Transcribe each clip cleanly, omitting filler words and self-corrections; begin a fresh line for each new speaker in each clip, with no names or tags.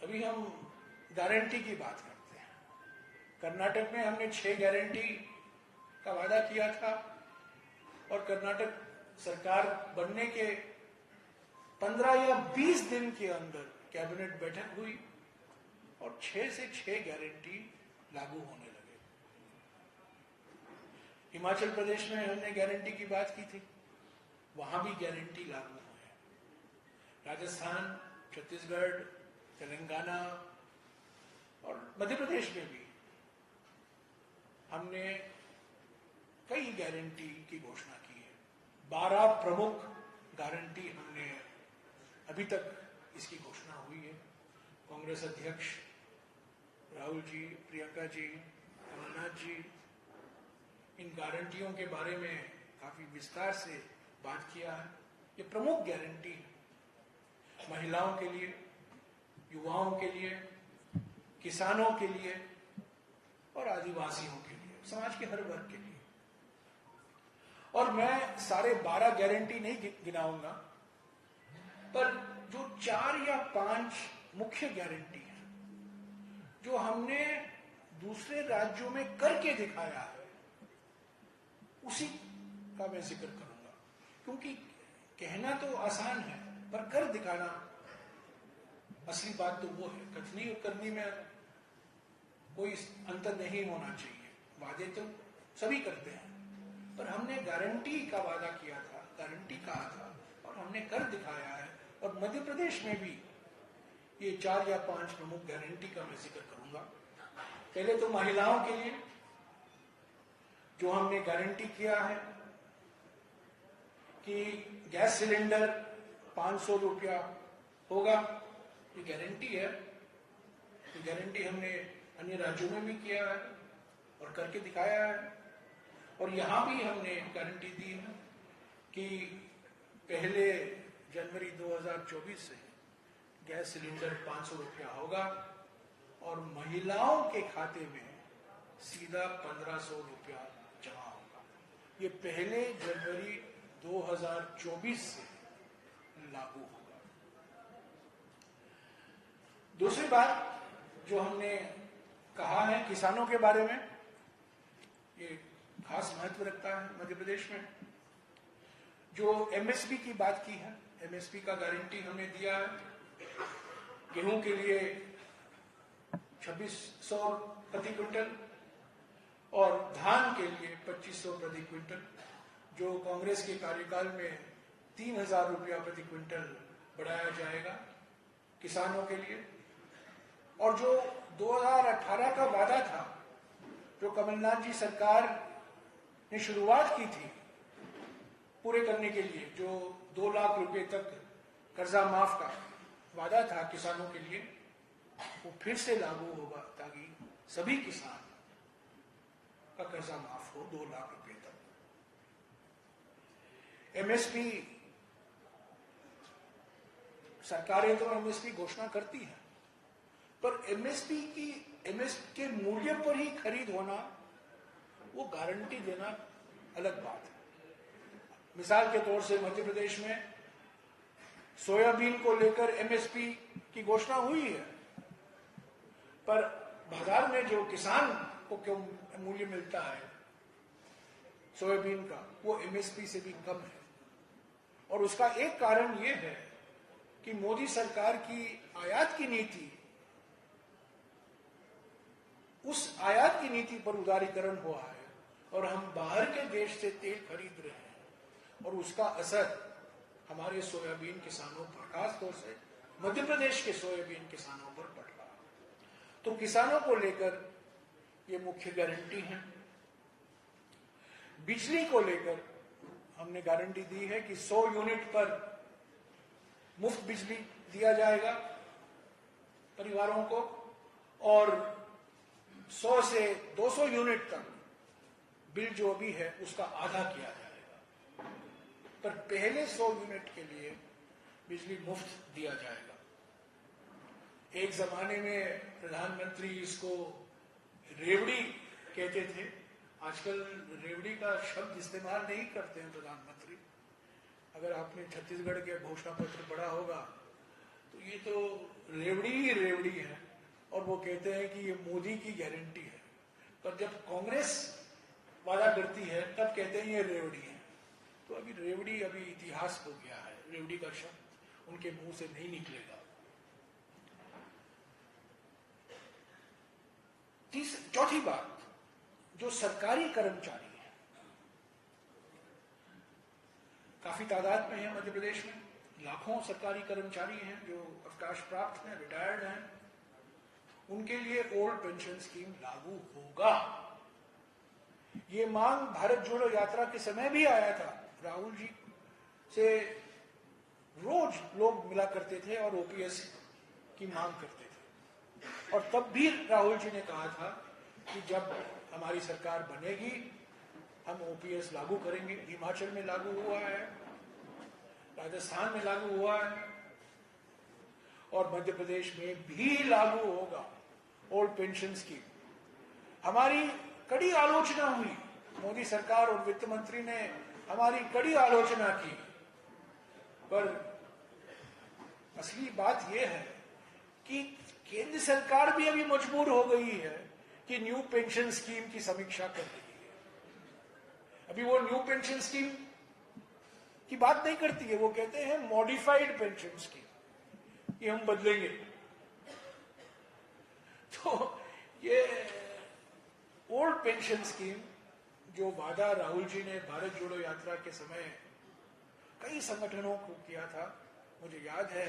अभी हम गारंटी की बात करते हैं। कर्नाटक में हमने 6 गारंटी का वादा किया था और कर्नाटक सरकार बनने के 15 या 20 दिन के अंदर कैबिनेट बैठक हुई और 6 से 6 गारंटी लागू होने लगे। हिमाचल प्रदेश में हमने गारंटी की बात की थी, वहां भी गारंटी लागू हुए। राजस्थान, छत्तीसगढ़, तेलंगाना और मध्य प्रदेश में भी हमने कई गारंटी की घोषणा की है। 12 प्रमुख गारंटी हमने अभी तक इसकी घोषणा हुई है। कांग्रेस अध्यक्ष राहुल जी, प्रियंका जी, कमलनाथ जी इन गारंटियों के बारे में काफी विस्तार से बात किया है। ये प्रमुख गारंटी है महिलाओं के लिए, युवाओं के लिए, किसानों के लिए और आदिवासियों के लिए, समाज के हर वर्ग के लिए। और मैं सारे 12 गारंटी नहीं गिनाऊंगा, पर जो 4 या 5 मुख्य गारंटी है जो हमने दूसरे राज्यों में करके दिखाया है, उसी का मैं जिक्र करूंगा। क्योंकि कहना तो आसान है, पर कर दिखाना असली बात तो वो है। कथनी और करनी में कोई अंतर नहीं होना चाहिए। वादे तो सभी करते हैं, पर हमने गारंटी का वादा किया था, गारंटी कहा था और हमने कर दिखाया है। और मध्य प्रदेश में भी ये 4 या 5 प्रमुख गारंटी का मैं जिक्र करूंगा। पहले तो महिलाओं के लिए जो हमने गारंटी किया है कि गैस सिलेंडर 500 रुपया होगा, ये गारंटी है। ये गारंटी हमने अन्य राज्यों में भी किया है और करके दिखाया है। और यहां भी हमने गारंटी दी है कि पहले जनवरी 2024 से गैस सिलेंडर 500 रुपया होगा और महिलाओं के खाते में सीधा 1500 रुपया जमा होगा। ये पहले जनवरी 2024 से लागू होगा। दूसरी बात जो हमने कहा है किसानों के बारे में, ये खास महत्व रखता है मध्य प्रदेश में। जो एमएसपी की बात की है, एमएसपी का गारंटी हमने दिया है। गेहूं के लिए 2600 प्रति क्विंटल और धान के लिए 2500 प्रति क्विंटल, जो कांग्रेस के कार्यकाल में 3000 रुपया प्रति क्विंटल बढ़ाया जाएगा किसानों के लिए। और जो 2018 का वादा था, जो कमलनाथ जी सरकार ने शुरुआत की थी पूरे करने के लिए, जो 2 लाख रुपए तक कर्जा माफ का वादा था किसानों के लिए, वो फिर से लागू होगा ताकि सभी किसान का कर्जा माफ हो 2 लाख रुपए तक। एमएसपी, सरकारें तो एमएसपी घोषणा करती हैं, पर एमएसपी के मूल्य पर ही खरीद होना, वो गारंटी देना अलग बात है। मिसाल के तौर से मध्य प्रदेश में सोयाबीन को लेकर एमएसपी की घोषणा हुई है, पर बाजार में जो किसान को क्यों मूल्य मिलता है सोयाबीन का, वो एमएसपी से भी कम है। और उसका एक कारण ये है कि मोदी सरकार की आयात की नीति, उस आयात की नीति पर उदारीकरण हुआ है और हम बाहर के देश से तेल खरीद रहे हैं और उसका असर हमारे सोयाबीन किसानों पर, खासतौर से मध्य प्रदेश के सोयाबीन किसानों पर पड़ रहा है। तो किसानों को लेकर ये मुख्य गारंटी है। बिजली को लेकर हमने गारंटी दी है कि 100 यूनिट पर मुफ्त बिजली दिया जाएगा परिवारों को और 100 से 200 यूनिट तक बिल जो भी है उसका आधा किया जाएगा। पर पहले 100 यूनिट के लिए बिजली मुफ्त दिया जाएगा। एक जमाने में प्रधानमंत्री इसको रेवड़ी कहते थे, आजकल रेवड़ी का शब्द इस्तेमाल नहीं करते हैं प्रधानमंत्री। अगर आपने छत्तीसगढ़ के घोषणा पत्र पढ़ा होगा तो ये तो रेवड़ी ही रेवड़ी रेवड़ी है और वो कहते हैं कि ये मोदी की गारंटी है, पर जब कांग्रेस वादा करती है तब कहते हैं ये रेवड़ी है। तो अभी रेवड़ी अभी इतिहास हो गया है, रेवड़ी का शब्द उनके मुंह से नहीं निकलेगा। चौथी बात, जो सरकारी कर्मचारी हैं, काफी तादाद में है मध्य प्रदेश में, लाखों सरकारी कर्मचारी हैं जो अवकाश प्राप्त हैं, रिटायर्ड हैं, उनके लिए ओल्ड पेंशन स्कीम लागू होगा। ये मांग भारत जोड़ो यात्रा के समय भी आया था। राहुल जी से रोज लोग मिला करते थे और ओपीएस की मांग करते थे, और तब भी राहुल जी ने कहा था कि जब हमारी सरकार बनेगी हम ओपीएस लागू करेंगे। हिमाचल में लागू हुआ है, राजस्थान में लागू हुआ है और मध्य प्रदेश में भी लागू होगा ओल्ड पेंशन स्कीम। हमारी कड़ी आलोचना हुई, मोदी सरकार और वित्त मंत्री ने हमारी कड़ी आलोचना की, पर असली बात यह है कि केंद्र सरकार भी अभी मजबूर हो गई है कि न्यू पेंशन स्कीम की समीक्षा कर रही है। अभी वो न्यू पेंशन स्कीम की बात नहीं करती है, वो कहते हैं मॉडिफाइड पेंशन स्कीम, ये हम बदलेंगे। तो ये ओल्ड पेंशन स्कीम जो वादा राहुल जी ने भारत जोड़ो यात्रा के समय कई संगठनों को किया था, मुझे याद है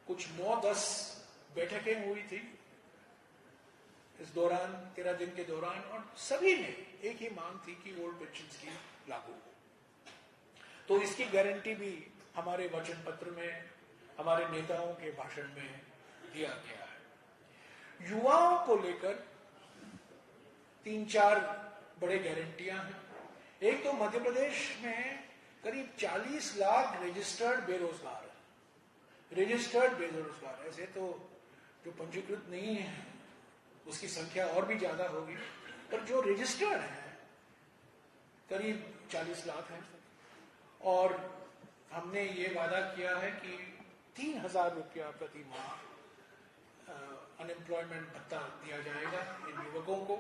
कुछ 9-10 बैठकें हुई थी इस दौरान, 13 दिन के दौरान, और सभी ने एक ही मांग थी कि ओल्ड पेंशन स्कीम लागू हो। तो इसकी गारंटी भी हमारे वचन पत्र में, हमारे नेताओं के भाषण में दिया गया है। युवाओं को लेकर 3-4 बड़े गारंटियां हैं। एक तो मध्य प्रदेश में करीब 40 लाख रजिस्टर्ड बेरोजगार है। रजिस्टर्ड बेरोजगार, ऐसे तो जो पंजीकृत नहीं है उसकी संख्या और भी ज्यादा होगी, पर जो रजिस्टर्ड है करीब 40 लाख हैं। और हमने ये वादा किया है कि 3,000 रुपया प्रति माह अनएम्प्लॉयमेंट भत्ता दिया जाएगा इन युवकों को।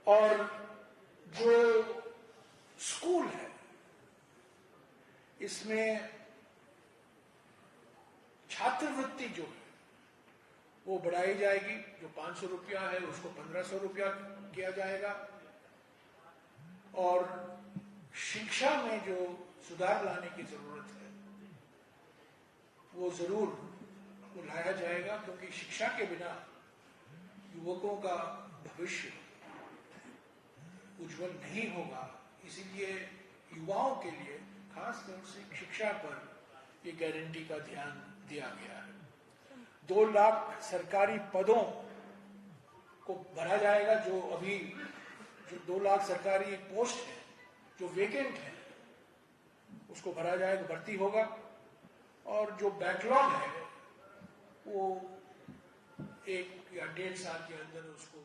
और जो स्कूल है इसमें छात्रवृत्ति जो है वो बढ़ाई जाएगी, जो 500 रुपया है उसको 1500 रुपया किया जाएगा। और शिक्षा में जो सुधार लाने की जरूरत है वो जरूर लाया जाएगा, क्योंकि शिक्षा के बिना युवकों का भविष्य उज्जवल नहीं होगा। इसीलिए युवाओं के लिए खास तौर से शिक्षा पर ये गारंटी का ध्यान दिया गया है। 2 लाख सरकारी पदों को भरा जाएगा। जो अभी जो 2 लाख सरकारी पोस्ट है जो वेकेंट है उसको भरा जाएगा, भर्ती होगा। और जो बैकलॉग है वो 1 या 1.5 साल के अंदर उसको